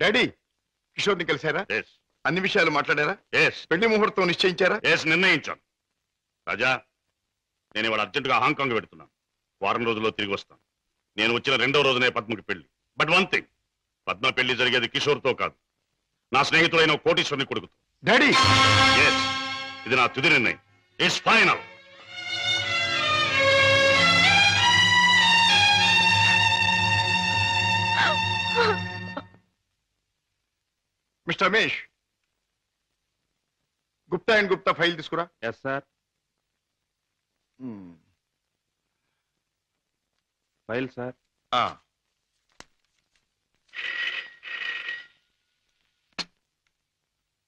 Daddy కిషోర్ని కలిశారా? అన్ని విషయాలు మాట్లాడారా? పెళ్లి ముహూర్తం నిశ్చయించారా? నిర్ణయించాను. రాజా, నేను ఇవాళ అర్జెంటుగా హాంకాంగ్ పెడుతున్నాను. వారం రోజుల్లో తిరిగి వస్తాను. నేను వచ్చిన 2వ రోజునే పద్మకి పెళ్లి. బట్ వన్ థింగ్, పద్మ పెళ్లి జరిగేది కిషోర్తో కాదు, నా స్నేహితుడైన కోటీశ్వరుని కొడుకుతో. డాడీ, ఇది నా తుది నిర్ణయం. It's final. Mister Ramesh, Gupta and Gupta file తీసుకురా. Yes sir. File sir.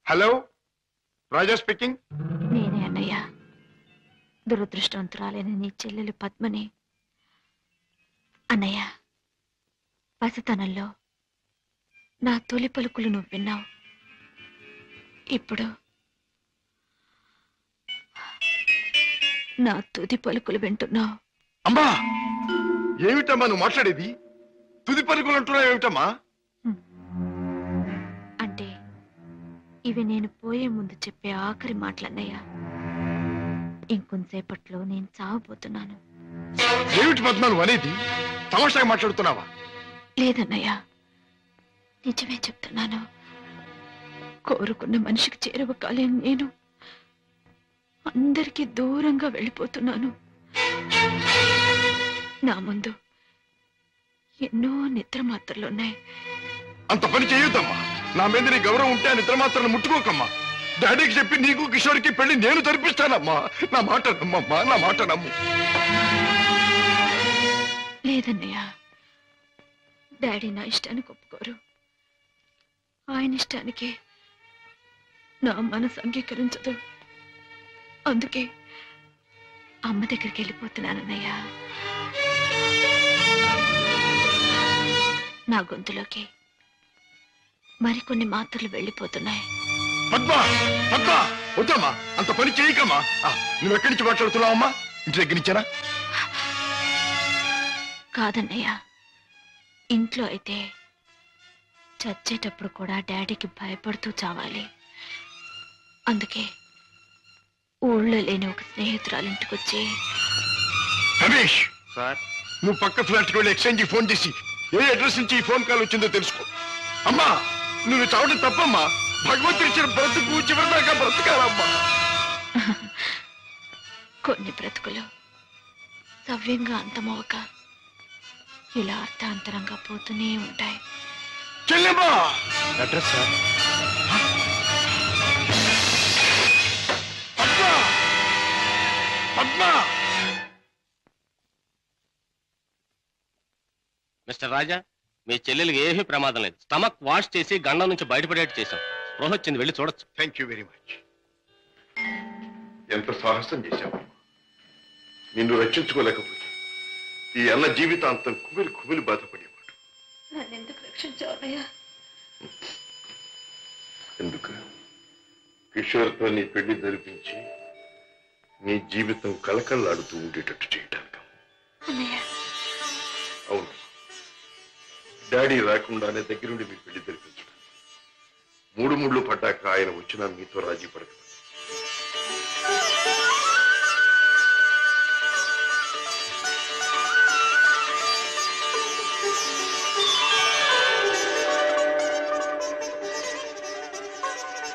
Hello, Raja speaking. నేనే అన్నయ్య. దురదృష్టవంతురాలైన నీ చెల్లెలు పద్మని. అన్నయ్య, పసితనంలో నా తొలి పలుకులు నువ్వు విన్నావు. ఇప్పుడు నా తుది పలుకులు వింటున్నావు. అమ్మా, ఏమిటమ్మా నువ్వు మాట్లాడేది? తుది పలుకులు అంటున్నావు ఏమిటమ్మా? అంటే ఇవి నేను పోయే ముందు చెప్పే ఆఖరి మాటలన్నయ్య. ఇంకొంతసేపట్లో నేను చావబోతున్నాను. ఏమిటి పద్మ నువ్వు అనేది? తమాషాగా మాట్లాడుతున్నావా? లేదన్నయ్య, నిజమే చెప్తున్నాను. కోరుకున్న మనిషికి చేరువ కాలేను నేను. అందరికీ దూరంగా వెళ్ళిపోతున్నాను. నా ముందు ఎన్నో నిద్ర మాత్రలున్నాయి. అంత పని చేయొద్దమ్మా. నా మీద నీ గౌరవం ఉంటే ఆ నిద్ర మాత్రం ముట్టుకోకమ్మా. డాడీకి చెప్పి నీకు కిషోర్కి పెళ్లి నేను జరిపిస్తానమ్మా. నా మాట నమ్మమ్మా, నా మాట నమ్ము. లేదన్నయ్య, డాడీ నా ఇష్టానికి ఒప్పుకోరు. ఆయన ఇష్టానికి నా మనసు అంగీకరించదు. అందుకే అమ్మ దగ్గరికి వెళ్ళిపోతున్నానన్నయ్య. నా గొంతులోకి మరికొన్ని మాత్రలు వెళ్ళిపోతున్నాయి. పద్మ, పద్మ, వద్దమ్మా, అంత పని చేయకమ్మా. నువ్వెక్కడి నుంచి మాట్లాడుతున్నావమ్మా? ఇంటి దగ్గర నుంచేనా? కాదన్నయ్య, ఇంట్లో అయితే చచ్చేటప్పుడు కూడా డాడీకి భయపడుతూ చావాలి. అందుకే ఊళ్ళో లేని ఒక స్నేహితురాలింటికొచ్చి. రమేష్ సార్, నువ్వు పక్క ఫ్లాట్కి వెళ్ళి ఎక్స్చేంజ్కి ఫోన్ చేసి ఏ అడ్రస్ నుంచి ఈ ఫోన్ కాల్ వచ్చిందో తెలుసుకో. అమ్మా, నువ్వు చావడం తప్పమ్మా. భగవంతుడు ఇచ్చిన బ్రతుకు చివరిదాకా బ్రతకాలమ్మా. కొన్ని బ్రతుకులు సవ్యంగా అంతమవక ఇలా అర్థాంతరంగా పోతూనే ఉంటాయి. చెల్లెమ్మా, address sir. Padma, Padma. Mister Raja, మీ చెల్లెలికి ఏమీ ప్రమాదం లేదు. స్టమక్ వాష్ చేసి గండం నుంచి బయటపడేట్టు చేశాం. స్పృహ వచ్చింది, వెళ్ళి చూడొచ్చు. Thank you very much. ఎంత సాహసం చేశావు. నిన్ను రక్షించుకోలేకపోతే ఈ అన్న జీవితాంతం కుమిలి కుమిలి బాధపడేవాడు. నన్నెందుకు రక్షించావయ్యా? ఎందుకు? కిషోర్తో నీ పెళ్లి జరిపించి నీ జీవితం కలకల్లాడుతూ ఉండేటట్టు చేయటానికి. అవును, డాడీ రాకుండానే దగ్గరుండి మీ పెళ్లి జరిపించడం. 3 ముళ్ళు పడ్డాక ఆయన వచ్చినా మీతో రాజీ పడదు.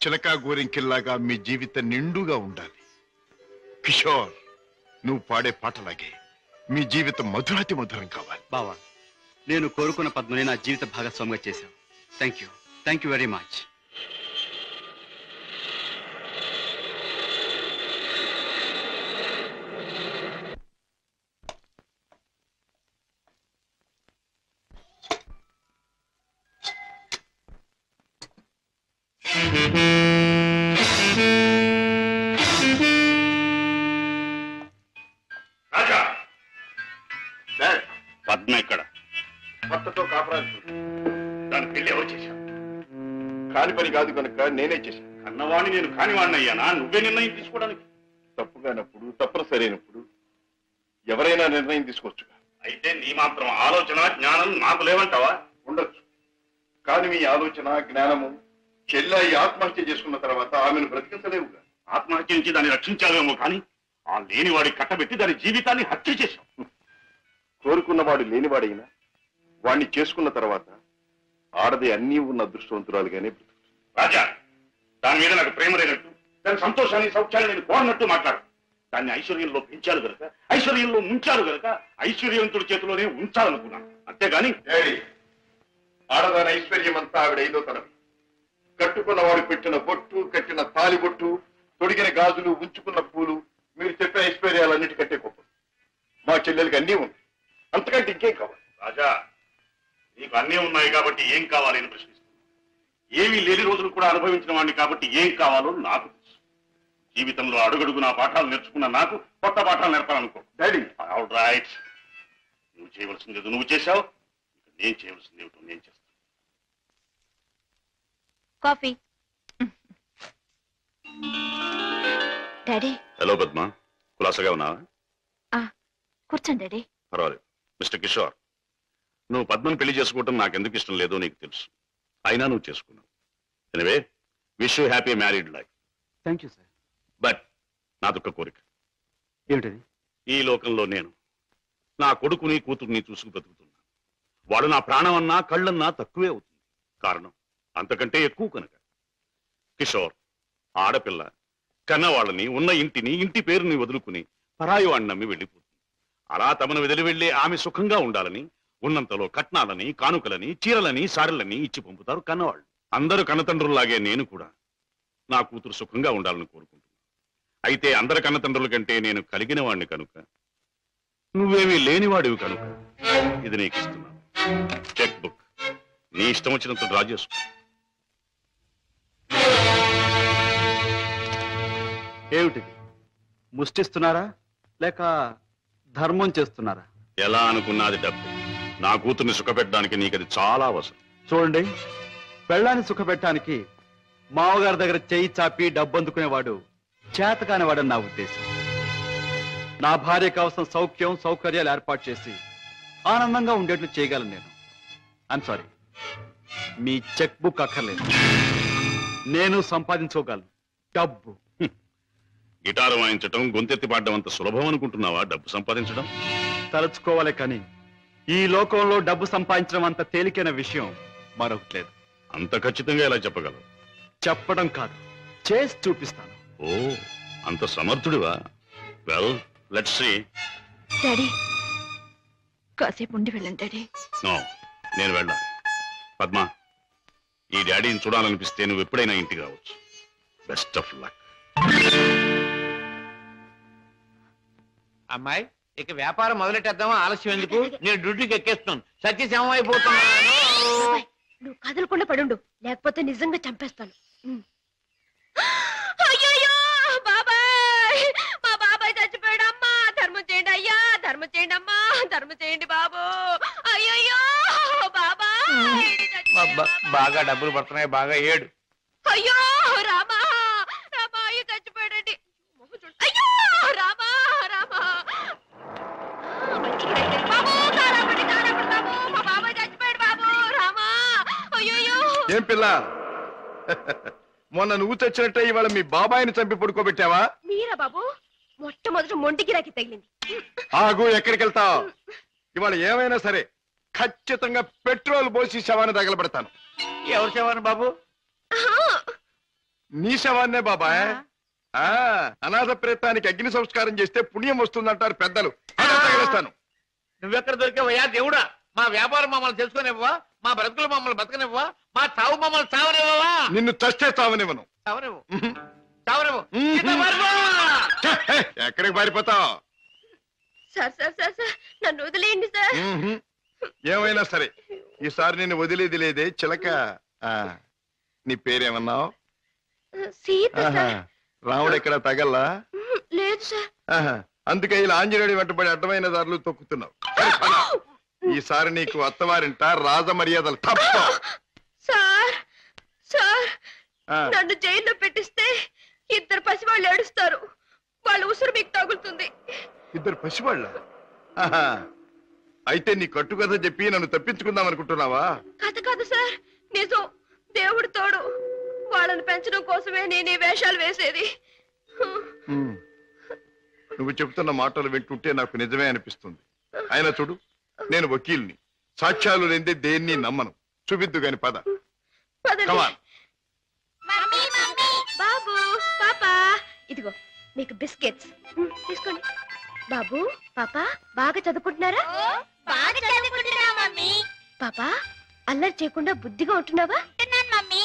చిలకా గోరింకిల్లాగా మీ జీవితం నిండుగా ఉండాలి. కిషోర్, నువ్వు పాడే పాటలాగే మీ జీవితం మధురాతి మధురం కావాలి. బావా, నేను కోరుకున్న పద్మని నా జీవిత భాగస్వామిగా చేశావు. Thank you very much. Raja, dad, Padma ఇక్కడ. భర్తతో కాపురాలు దాని పెళ్లి ఎవరు చేశావు? కాని పని కాదు కనుక నేనే చేశాను. కన్నవాణ్ణి నేను కానివాణ్ణి అయ్యానా? నువ్వే నిర్ణయం తీసుకోవడానికి. తప్పుగానప్పుడు, తప్పనిసరి అయినప్పుడు ఎవరైనా నిర్ణయం తీసుకోవచ్చు. అయితే నీ మాత్రం ఆలోచన జ్ఞానం నాకు లేవంటావా? ఉండొచ్చు, కాని మీ ఆలోచన జ్ఞానము చెల్లాయి ఆత్మహత్య చేసుకున్న తర్వాత ఆమెను బ్రతికించలేవుగా. ఆత్మహత్య నుంచి దాన్ని రక్షించాలేమో కానీ ఆ లేనివాడి కట్టబెట్టి దాని జీవితాన్ని హత్య చేశాం. కోరుకున్నవాడు లేనివాడైనా వాణ్ణి చేసుకున్న తర్వాత ఆడది అన్నీ ఉన్న అదృష్టవంతురాలుగానే బ్రతుకుతుంది. రాజా, దాని మీద నాకు ప్రేమ లేనట్టు, దాని సంతోషాన్ని సౌఖ్యాన్ని నేను కోరనట్టు మాట్లాడు. దాన్ని ఐశ్వర్యంలో పెంచారు గనక, ఐశ్వర్యంలో ముంచారు గనక ఐశ్వర్యవంతుడి చేతిలోనే ఉంచాలనుకున్నాను. అంతేగాని ఆడదాని ఐశ్వర్యం అంతా ఆవిడ ఐదో తరవి. కట్టుకున్నవాడు పెట్టిన బొట్టు, కట్టిన తాలిబొట్టు, తొడిగిన గాజులు, ఉంచుకున్న పూలు, మీరు చెప్పిన ఐశ్వర్యాలన్నిటికంటే గొప్ప. మా చెల్లెలకి అన్నీ ఉంది, అంతకంటే ఇంకేం కావాలి? రాజా, నీకు అన్నీ ఉన్నాయి కాబట్టి ఏం కావాలి అని ప్రశ్నిస్తున్నాను. ఏమీ లేని రోజులు కూడా అనుభవించిన వాడిని కాబట్టి ఏం కావాలో నాకు తెలుసు. జీవితంలో అడుగడుగు నా పాఠాలు నేర్చుకున్న నాకు కొత్త పాఠాలు నేర్పాలనుకో. డాడీ, ఆల్ రైట్, నువ్వు చేయవలసింది ఏదో నువ్వు చేశావు, నేను చేయవలసింది ఏమిటో నేను చేస్తాను. కాఫీ. డాడీ. హలో పద్మ, కులాసగా ఉన్నావా? కూర్చోండి డాడీ. పర్వాలేదు. మిస్టర్ కిషోర్, నువ్వు పద్మను పెళ్లి చేసుకోవటం నాకెందుకు ఇష్టం లేదో నీకు తెలుసు. అయినా నువ్వు చేసుకున్నావు. Anyway, wish you happy married life. Thank you sir. But నాదొక్క కోరిక. ఏమిటది? ఈ లోకంలో నేను నా కొడుకుని కూతుర్ని చూసుకు బ్రతుకుతున్నా. వాడు నా ప్రాణం అన్నా కళ్ళన్నా తక్కువే అవుతుంది. కారణం అంతకంటే ఎక్కువ కనుక. కిషోర్, ఆడపిల్ల కన్నవాళ్ళని, ఉన్న ఇంటిని, ఇంటి పేరుని వదులుకుని పరాయి వాడిని నమ్మి వెళ్ళిపోతుంది. అలా తమను వదిలి వెళ్లే ఆమె సుఖంగా ఉండాలని ఉన్నంతలో కట్నాలని, కానుకలని, చీరలని, సారెలని ఇచ్చి పంపుతారు కన్నవాళ్ళు. అందరూ కన్నతండ్రుల్లాగే నేను కూడా నా కూతురు సుఖంగా ఉండాలని కోరుకుంటున్నాను. అయితే అందరి కన్నతండ్రుల కంటే నేను కలిగిన వాడిని కనుక, నువ్వేమీ లేనివాడివి కనుక ఇది నీకు ఇస్తున్నాను. చెక్ బుక్ నీ ఇష్టం వచ్చినంత డ్రా చేసుకో. ఏమిటిది? ముష్టిస్తున్నారా లేక ధర్మం చేస్తున్నారా? ఎలా అనుకున్నది డబ్బు. నా కూతుర్ని సుఖపెట్టడానికి నీకది చాలా అవసరం. చూడండి, పెళ్ళాన్ని సుఖపెట్టడానికి మామగారి దగ్గర చెయ్యి చాపి డబ్బు అందుకునేవాడు చేతకానివాడని నా ఉద్దేశం. నా భార్య కావలసిన సౌఖ్యం, సౌకర్యాలు ఏర్పాటు చేసి ఆనందంగా ఉండేట్లు చేయగలను నేను. I'm sorry, me cheque book అక్కర్లేదు. నేను సంపాదించుకోగలను డబ్బు. గిటారు వాయించటం, గొంతెత్తి పాడడం అంత సులభం అనుకుంటున్నావా డబ్బు సంపాదించడం? తలుచుకోవాలి కానీ ఈ లోకంలో డబ్బు సంపాదించడం అంత తేలికైన విషయం మరొకటి లేదు. అంత ఖచ్చితంగా ఎలా చెప్పగలవు? చెప్పడం కాదు, చేసి చూపిస్తాను. ఓ, అంత సమర్థుడివా? Well, let's see. డాడీ, కాసేపు ఉండి వెళ్ళండి డాడీ. నో, నేను వెళ్ళాలి. పద్మ, ఈ డాడీని చూడాలనిపిస్తే నువ్వు ఎప్పుడైనా ఇంటికి రావచ్చు. Best of luck. అమ్మాయి, ఇక వ్యాపారం మొదలెట్టేద్దామా? ఆలస్యం ఎందుకు? నేను డ్యూటీకి ఎక్కేస్తున్నాను. సత్యశమం అయిపోతున్నాను. నువ్వు కదలకుండా పడుండు, లేకపోతే నిజంగా చంపేస్తాను. అయ్యయ్యో బాబాయ్, మా బాబాయ్ చచ్చిపోయాడు. అమ్మా ధర్మం చేయండి అయ్యా, ధర్మం చేయండి అమ్మా, ధర్మం చేయండి బాబు. అయ్యయ్యో బాబాయ్, బాగా డబ్బులు పడుతున్నాయి, బాగా ఏడు. అయ్యో రామా, రామా అయ్యో చచ్చిపోయాడండి. అయ్యో రామా, రామా బాబు, తారాపడి బాబు, మా బాబాయ్ చచ్చిపోయాడు బాబు. రామా, అయ్యో. ఏం పిల్ల, మొన్న నువ్వు చచ్చినట్టే ఇవాళ మీ బాబాయిని చంపి పడుకోబెట్టావా? మీరా బాబు? మొట్టమొదటి మొంటికి రాకి తగిలింది. ఆగు, ఎక్కడికి వెళ్తావు? ఇవాళ ఏమైనా సరే ఖచ్చితంగా పెట్రోల్ పోసి శవాన్ని తగలబెడతాను. ఎవరు శవాన్ని బాబు? నీ శవాన్నే బాబాయ్. అనాథ ప్రేతానికి అగ్ని సంస్కారం చేస్తే పుణ్యం వస్తుందంటారు పెద్దలు. తగిలేస్తాను. నువ్వెక్కడ దొరికావయ్యా దేవుడా? మా వ్యాపారం మమ్మల్ని తెలుసుకునివ్వవా? మా బ్రతుకులు మమ్మల్ని బతకనివ్వవా? మా చావు మమ్మల్ని చావనివ్వవా? నిన్ను చస్తే చావనివ్వను. చావనివ్వు, చావనివ్వు. ఎక్కడికి పారిపోతావు? సార్ సార్ సార్ సార్, నన్ను వదిలేయండి సార్. ఏమైనా సరే ఈసారి నేను వదిలేది లేదే చిలక. నీ పేరేమన్నావు? సీత సార్. రాముడు ఎక్కడ తగల్లా? లేదు సార్. అందుకే ఇలా ఆంజనేయుడి వెంటబడి అడ్డమైన దారులు తొక్కుతున్నావు. ఈసారి నీకు అత్తవారింట రాజ మర్యాదలు తప్ప. సార్ సార్, నన్ను జైల్లో పెట్టిస్తే ఇద్దరు పసివాళ్ళు ఏడుస్తారు. వాళ్ళ ఉసురు మీకు తగులుతుంది. ఇద్దరు పసివాళ్ళ? అయితే నీ కట్టుకథ చెప్పి నన్ను తప్పించుకుందాం అనుకుంటున్నావా? కథ కాదు సార్, నిజం, దేవుడు తోడు. వాళ్ళని పెంచడం కోసమే నేను ఈ వేషాలు వేసేది. నువ్వు చెబుతున్న మాటలు వింటుంటే నాకు నిజమే అనిపిస్తుంది. అయినా చూడు, నేను వకీల్ని, సాక్ష్యాలు లేదే దేన్ని నమ్మను. చూపిద్దు గాని పద. పదండి. Come on. బాబు, పాపా, ఇదిగో మీకు బిస్కెట్స్. తీసుకోండి. బాబు, పాపా, బాగా చదువుకుంటున్నారా? బాగా చదువుకుంటున్నా మమ్మీ. పాపా, అల్లరి చేయకుండా బుద్ధిగా ఉంటున్నావా? మమ్మీ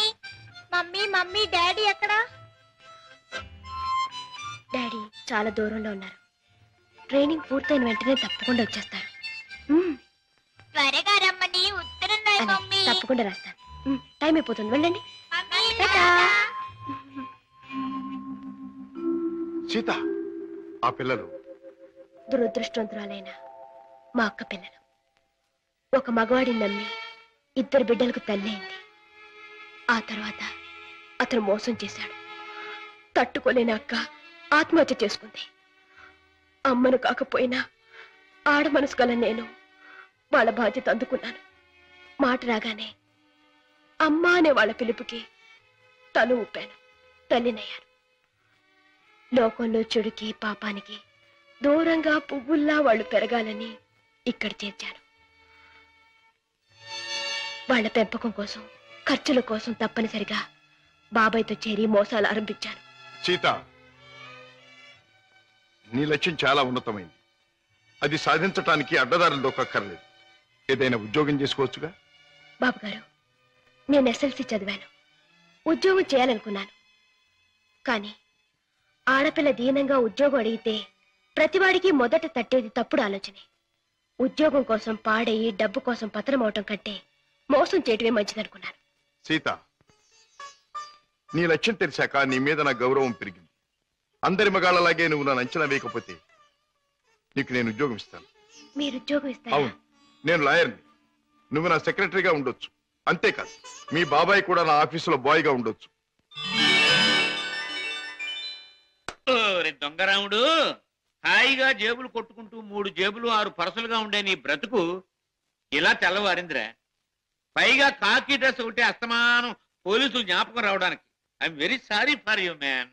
మమ్మీ మమ్మీ డాడీ ఎక్కడా? డాడీ చాలా దూరంలో ఉన్నారు. ట్రైనింగ్ పూర్తయిన వెంటనే తప్పకుండా వచ్చేస్తారు. త్వరగా రమ్మని ఉత్తరం రాయి అలాగే, మమ్మీ. తప్పకుండా రాస్తాను. టైం అయిపోతుంది, వెళ్ళండి. మమ్మీ, టాటా. సీత, ఆ పిల్లలు దురదృష్టవంతురాలైన మా అక్క పిల్లలు. ఒక మగవాడిని నమ్మి 2 బిడ్డలకు తల్లి అయింది. ఆ తర్వాత అతను మోసం చేశాడు. తట్టుకోలేని అక్క ఆత్మహత్య చేసుకుంది. అమ్మను కాకపోయినా ఆడ మనసు గల నేను వాళ్ళ బాధ్యత అందుకున్నాను. మాట రాగానే అమ్మ అనే వాళ్ళ పిలుపుకి తను ఊపాను. తల్లినయ్యాను. లోకంలో చెడుకి పాపానికి దూరంగా పువ్వుల్లా వాళ్ళు పెరగాలని ఇక్కడ చేర్చాను. వాళ్ళ పెంపకం కోసం, ఖర్చుల కోసం తప్పనిసరిగా బాబాయ్తో చేరి మోసాలు ఆరంభించాను. సీత, నీ లక్ష్యం చాలా ఉన్నతమైంది. అది సాధించటానికి అడ్డదారులు దొక్కక్కర్లేదు. ఏదైనా ఉద్యోగం చేసుకోవచ్చుగా. బాబుగారు, నేను ఎస్ఎల్సి చదివాను. ఉద్యోగం చేయాలనుకున్నాను. కానీ ఆడపిల్ల దీనంగా ఉద్యోగం అడిగితే ప్రతివాడికి మొదట తట్టేది తప్పుడు ఆలోచనే. ఉద్యోగం కోసం పాడయి డబ్బు కోసం పతనం అవటం కంటే మోసం చేయటమే మంచిదనుకున్నాను. సీత, నీ లక్ష్యం తెలిసాక నీ మీద నా గౌరవం పెరిగింది. అందరి మగాళ్ళలాగే నువ్వు నన్ను అంచనా వేయకపోతే నీకు నేను ఉద్యోగం ఇస్తాను. మీరు ఉద్యోగం ఇస్తారా? అవును, నేను లాయర్ని. నువ్వు నా సెక్రటరీగా ఉండొచ్చు. అంతేకాదు, మీ బాబాయ్ కూడా నా ఆఫీసులో బాయ్గా ఉండొచ్చు. దొంగరాముడు, హాయిగా జేబులు కొట్టుకుంటూ 3 జేబులు 6 పరసలుగా ఉండే నీ బ్రతుకు ఇలా తెల్లవారిందిరా. పైగా కాకి డ్రెస్ ఒకటి అస్తమానం పోలీసులు జ్ఞాపకం రావడానికి. I'm very sorry for you man.